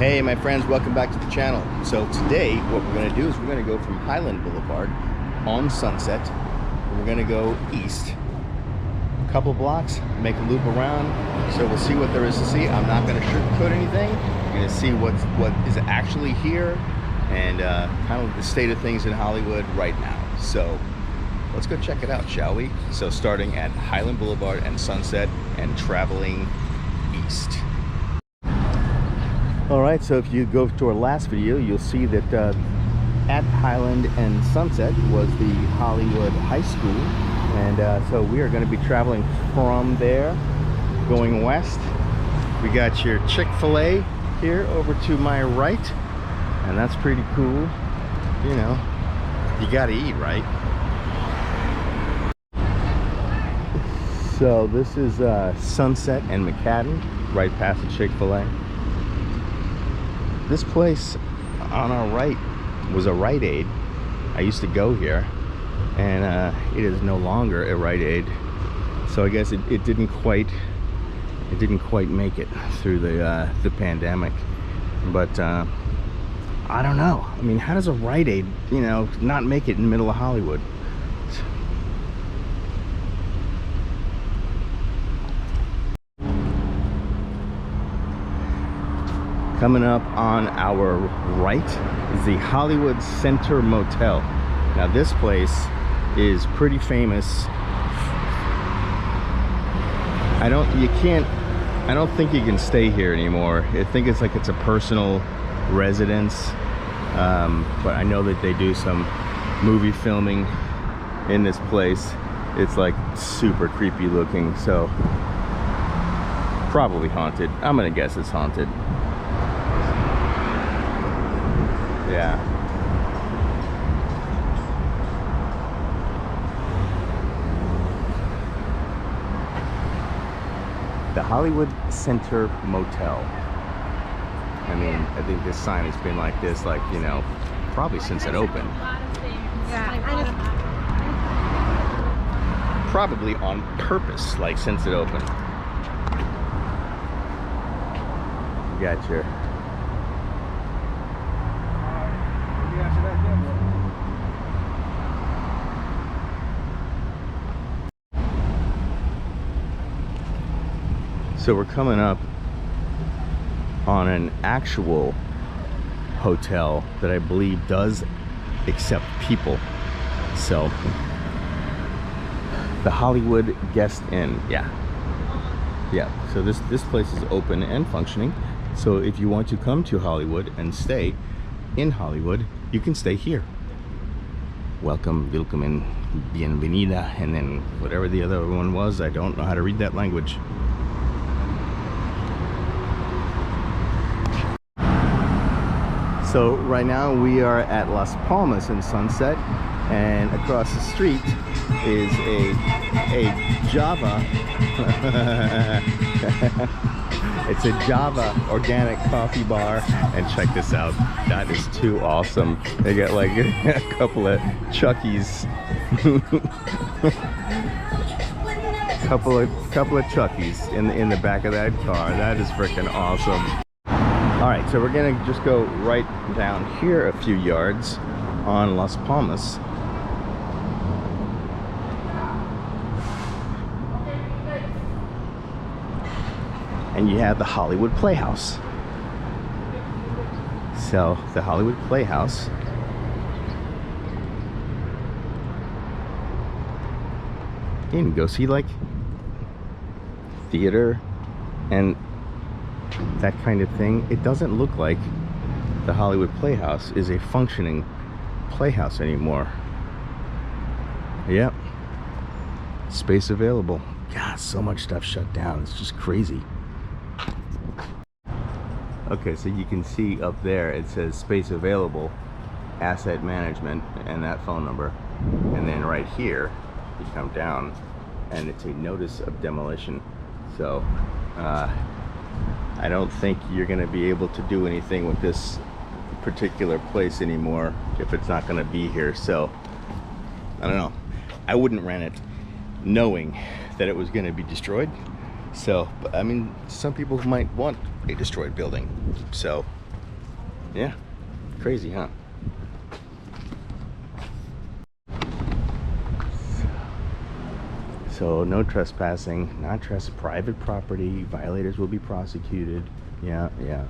Hey my friends, welcome back to the channel. So today what we're going to do is we're going to go from Highland Boulevard on Sunset and we're going to go east a couple blocks, make a loop around, so we'll see what there is to see. I'm not going to sugarcoat anything. We're going to see what is actually here and kind of the state of things in Hollywood right now. So let's go check it out, shall we? So starting at Highland Boulevard and Sunset and traveling east. Alright, so if you go to our last video, you'll see that at Highland and Sunset was the Hollywood High School, and so we are going to be traveling from there, going west. We got your Chick-fil-A here over to my right, and that's pretty cool. You know, you gotta eat, right? So this is Sunset and McCadden, right past the Chick-fil-A. This place on our right was a Rite Aid. I used to go here, and it is no longer a Rite Aid. So I guess it didn't quite make it through the pandemic. But I don't know. I mean, how does a Rite Aid, you know, not make it in the middle of Hollywood? Coming up on our right is the Hollywood Center Motel. Now this place is pretty famous. I don't think you can stay here anymore. I think it's like it's a personal residence. But I know that they do some movie filming in this place. It's like super creepy looking, so probably haunted. I'm gonna guess it's haunted. Yeah. The Hollywood Center Motel. I mean, I think this sign has been like this, like, you know, probably since it opened. Probably on purpose, like since it opened. You got your So we're coming up on an actual hotel that I believe does accept people. So the Hollywood Guest Inn, yeah. So this place is open and functioning. So if you want to come to Hollywood and stay in Hollywood, you can stay here. Welcome, willkommen, bienvenida, and then whatever the other one was, I don't know how to read that language. So right now we are at Las Palmas in Sunset, and across the street is a Java it's a Java organic coffee bar, and check this out, that is too awesome. They got like a couple of Chuckies couple of Chuckies in the back of that car. That is freaking awesome. Alright, so we're gonna just go right down here a few yards on Las Palmas. And you have the Hollywood Playhouse. So the Hollywood Playhouse you can go see like theater and that kind of thing. It doesn't look like the Hollywood Playhouse is a functioning playhouse anymore. Yep. Space available. God, so much stuff shut down. It's just crazy. Okay, so you can see up there it says space available, asset management, and that phone number. And then right here, you come down and it's a notice of demolition. So, I don't think you're going to be able to do anything with this particular place anymore if it's not going to be here. So I don't know, I wouldn't rent it knowing that it was going to be destroyed. So I mean, some people might want a destroyed building, so Yeah, crazy, huh? So no trespassing, not private property. Violators will be prosecuted. Yeah. Yeah.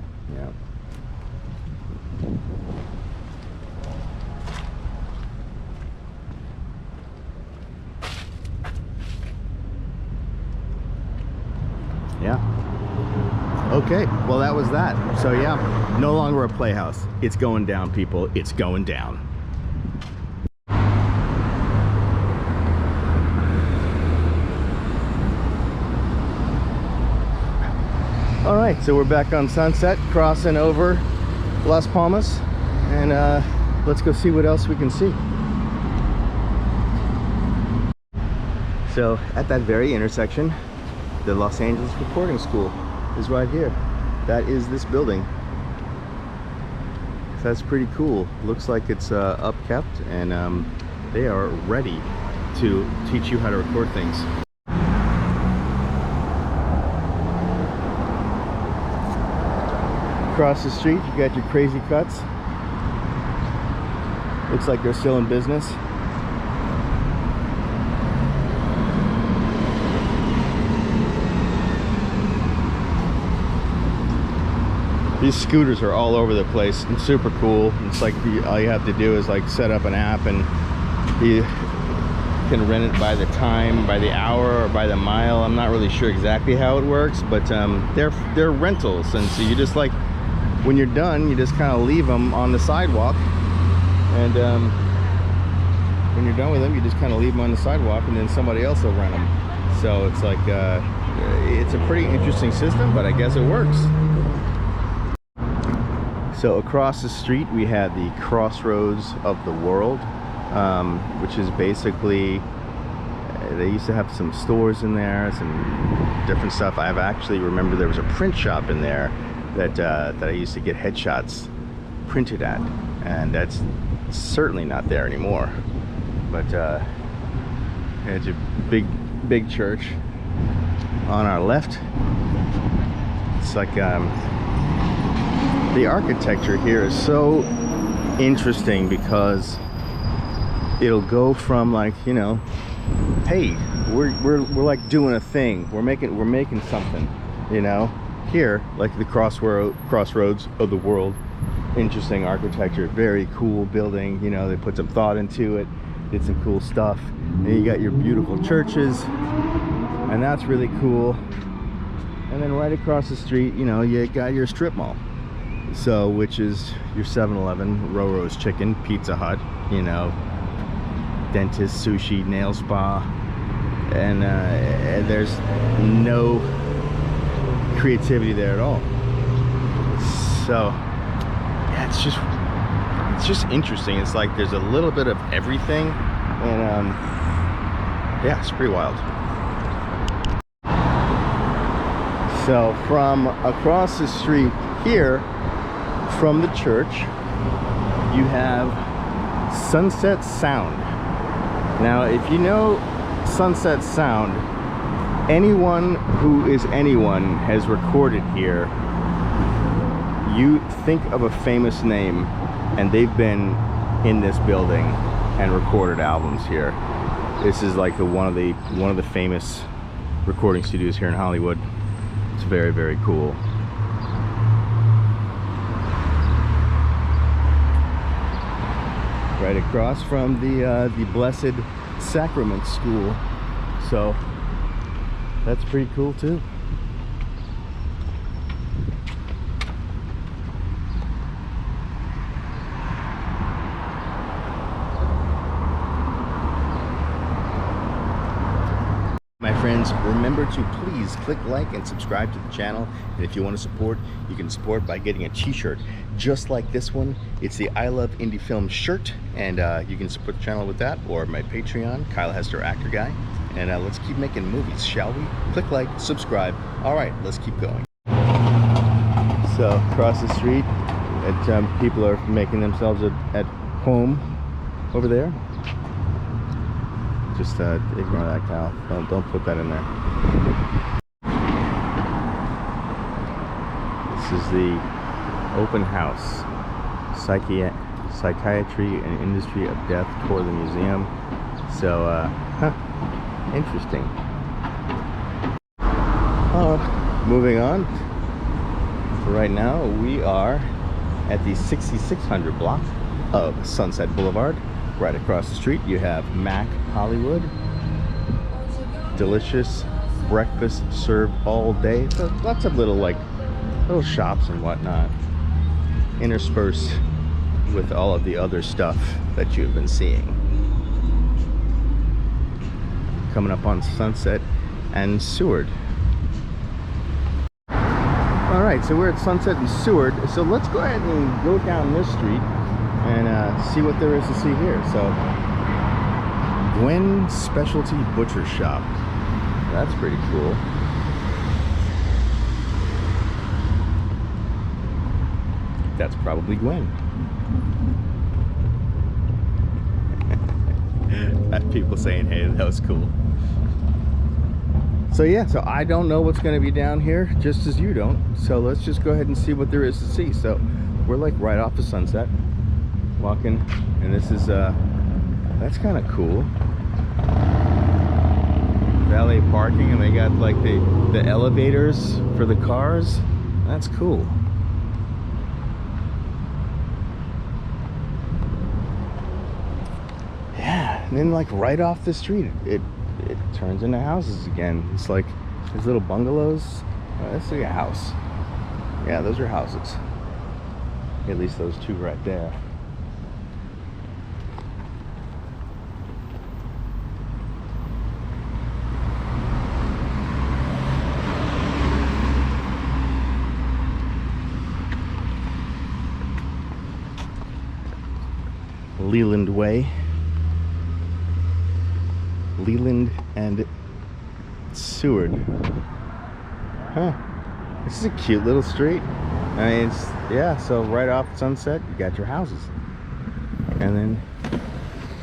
Okay, well that was that. So yeah, no longer a playhouse. It's going down, people. It's going down. All right, so we're back on Sunset, crossing over Las Palmas, and let's go see what else we can see. So at that very intersection, the Los Angeles Recording School is right here. That is this building. So that's pretty cool. Looks like it's upkept, and they are ready to teach you how to record things. Across the street, you got your Crazy Cuts. Looks like they're still in business. These scooters are all over the place and super cool. It's like all you have to do is like set up an app, and you can rent it by the time, by the hour, or by the mile. I'm not really sure exactly how it works, but they're rentals, and so you just like, when you're done, you just kind of leave them on the sidewalk, and when you're done with them, you just kind of leave them on the sidewalk, and then somebody else will rent them. So it's like it's a pretty interesting system, but I guess it works. So across the street we had the Crossroads of the World, which is basically, they used to have some stores in there, some different stuff. I've actually remember there was a print shop in there that I used to get headshots printed at, and that's certainly not there anymore. But it's a big church on our left. It's like the architecture here is so interesting, because it'll go from like, you know, hey, we're like doing a thing, we're making something, you know. Here, like the Crossroads of the World, interesting architecture, very cool building, you know, they put some thought into it, did some cool stuff. And you got your beautiful churches, and that's really cool. And then right across the street, you know, you got your strip mall, so which is your 7-Eleven, Roro's Chicken, Pizza Hut, you know, dentist, sushi, nail spa, and there's no creativity there at all. So yeah, it's just interesting. It's like there's a little bit of everything, and yeah, it's pretty wild. So from across the street here from the church, you have Sunset Sound. Now if you know Sunset Sound, anyone who is anyone has recorded here. You think of a famous name, and they've been in this building and recorded albums here. This is like one of the famous recording studios here in Hollywood. It's very, very cool. Right across from the Blessed Sacrament School, so that's pretty cool too. My friends, remember to please click like and subscribe to the channel, and if you want to support, you can support by getting a t-shirt just like this one. It's the I Love Indiefilm shirt, and you can support the channel with that, or my Patreon, Kyle Hester Actor Guy. And let's keep making movies, shall we? Click like, subscribe. All right, let's keep going. So across the street, people are making themselves at home over there. Just ignore that, Kyle. Don't put that in there. This is the open house Psychiatry and Industry of Death tour the museum. So, interesting. Moving on. For right now, we are at the 6600 block of Sunset Boulevard. Right across the street, you have Mac Hollywood. Delicious breakfast served all day. So lots of little shops and whatnot, interspersed with all of the other stuff that you've been seeing. Coming up on Sunset and Seward. Alright, so we're at Sunset and Seward, so let's go ahead and go down this street and see what there is to see here. So, Gwen Specialty Butcher Shop. That's pretty cool. That's probably Gwen. People saying, hey, that was cool. So yeah, so I don't know what's going to be down here, just as you don't. So let's just go ahead and see what there is to see. So we're like right off the Sunset, walking, and this is that's kind of cool. Valet parking, and they got like the elevators for the cars. That's cool. Yeah, and then like right off the street, it turns into houses again. It's like these little bungalows. That's like a house. Yeah, those are houses. At least those two right there. Leland Way. Leland and Seward. Huh. This is a cute little street. I mean, it's, yeah, so right off Sunset, you got your houses. And then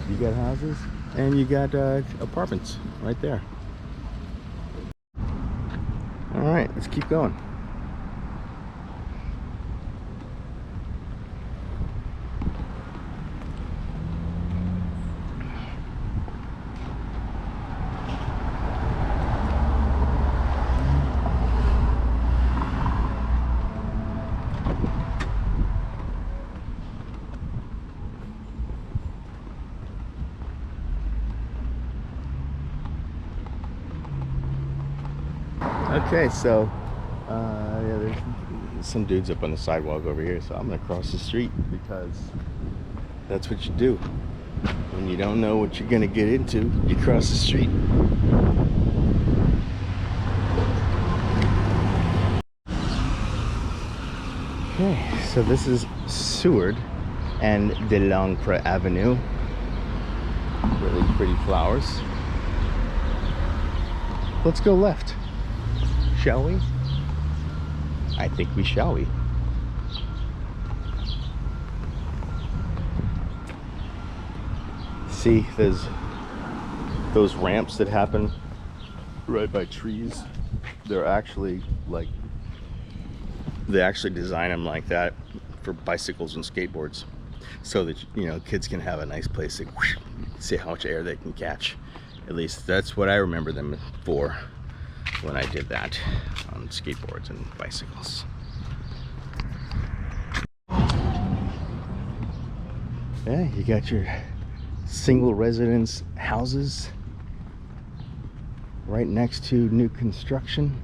you got houses and you got apartments right there. All right, let's keep going. Okay, so yeah, there's some dudes up on the sidewalk over here, so I'm gonna cross the street because that's what you do when you don't know what you're gonna get into. You cross the street. Okay, so this is Seward and De Longpre Avenue. Really pretty flowers. Let's go left. Shall we? I think we shall. See, there's those ramps that happen right by trees. They're actually like, they actually design them like that for bicycles and skateboards, so that, you know, kids can have a nice place to see how much air they can catch. At least that's what I remember them for when I did that on skateboards and bicycles. Yeah, you got your single residence houses right next to new construction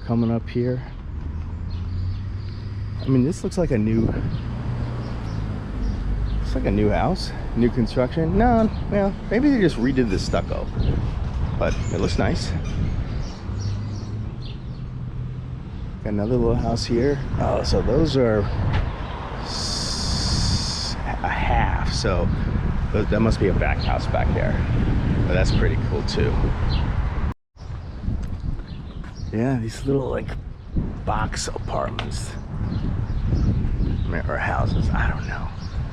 coming up here. I mean, this looks like a new, it's like a new house, new construction. No, well, maybe they just redid the stucco, but it looks nice. Got another little house here. Oh, so those are a half, so that must be a back house back there. But that's pretty cool too. Yeah, these little like box apartments or houses, I don't know.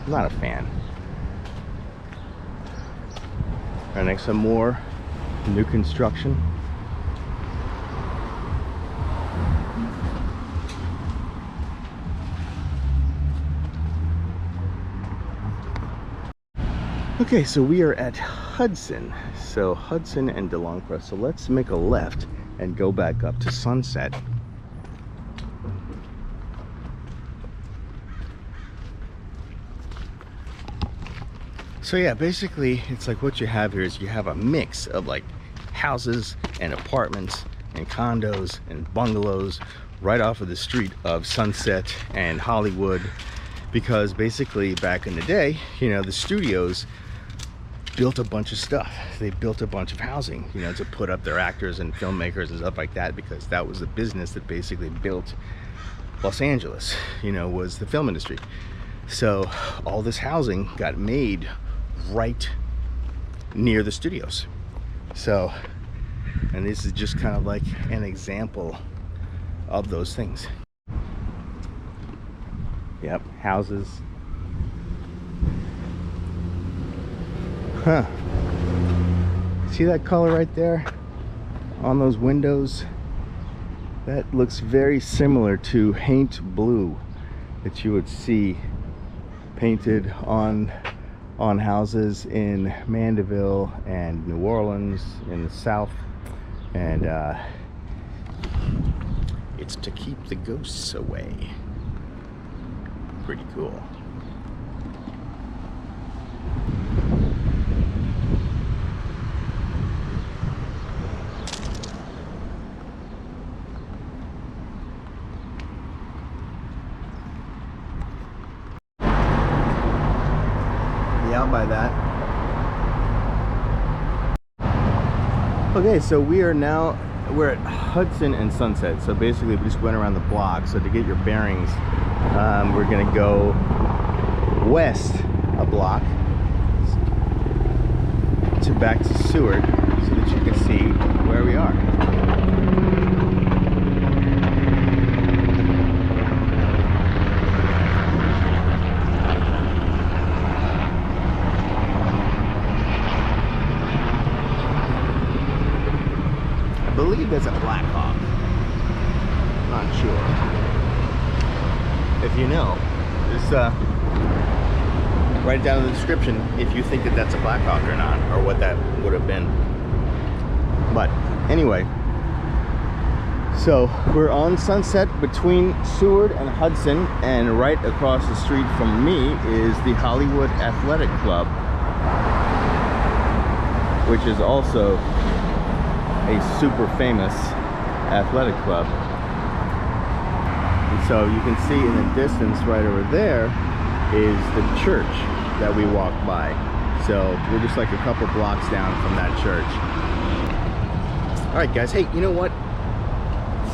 I'm not a fan. Right next to more new construction. Okay, so we are at Hudson. So Hudson and DeLongcrest. So let's make a left and go back up to Sunset. So yeah, basically it's like what you have here is you have a mix of like houses and apartments and condos and bungalows right off of the street of Sunset and Hollywood, because basically back in the day, you know, the studios built a bunch of stuff. They built a bunch of housing, you know, to put up their actors and filmmakers and stuff like that, because that was the business that basically built Los Angeles, you know, was the film industry. So all this housing got made right near the studios. So, and this is just kind of like an example of those things. Yep, houses. Huh. See that color right there on those windows? That looks very similar to paint blue that you would see painted on houses in Mandeville and New Orleans in the South. And it's to keep the ghosts away. Pretty cool. Out by that. Okay, so we're at Hudson and Sunset. So basically we just went around the block. So to get your bearings, we're gonna go west a block to back to Seward so that you can see where we are. I believe there's a Black Hawk. Not sure. If you know, just write it down in the description if you think that that's a Black Hawk or not, or what that would have been. But anyway, so we're on Sunset between Seward and Hudson, and right across the street from me is the Hollywood Athletic Club, which is also a super famous athletic club. And so you can see in the distance right over there is the church that we walked by. So we're just like a couple blocks down from that church. All right, guys. Hey, you know what?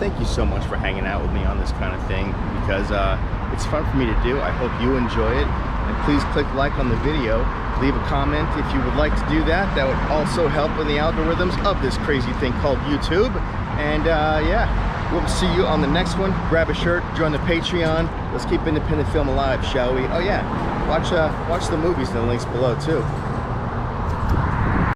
Thank you so much for hanging out with me on this kind of thing, because it's fun for me to do. I hope you enjoy it. And please click like on the video. Leave a comment if you would like to do that. That would also help in the algorithms of this crazy thing called YouTube. And yeah, we'll see you on the next one. Grab a shirt, join the Patreon. Let's keep independent film alive, shall we? Oh yeah, watch the movies in the links below too.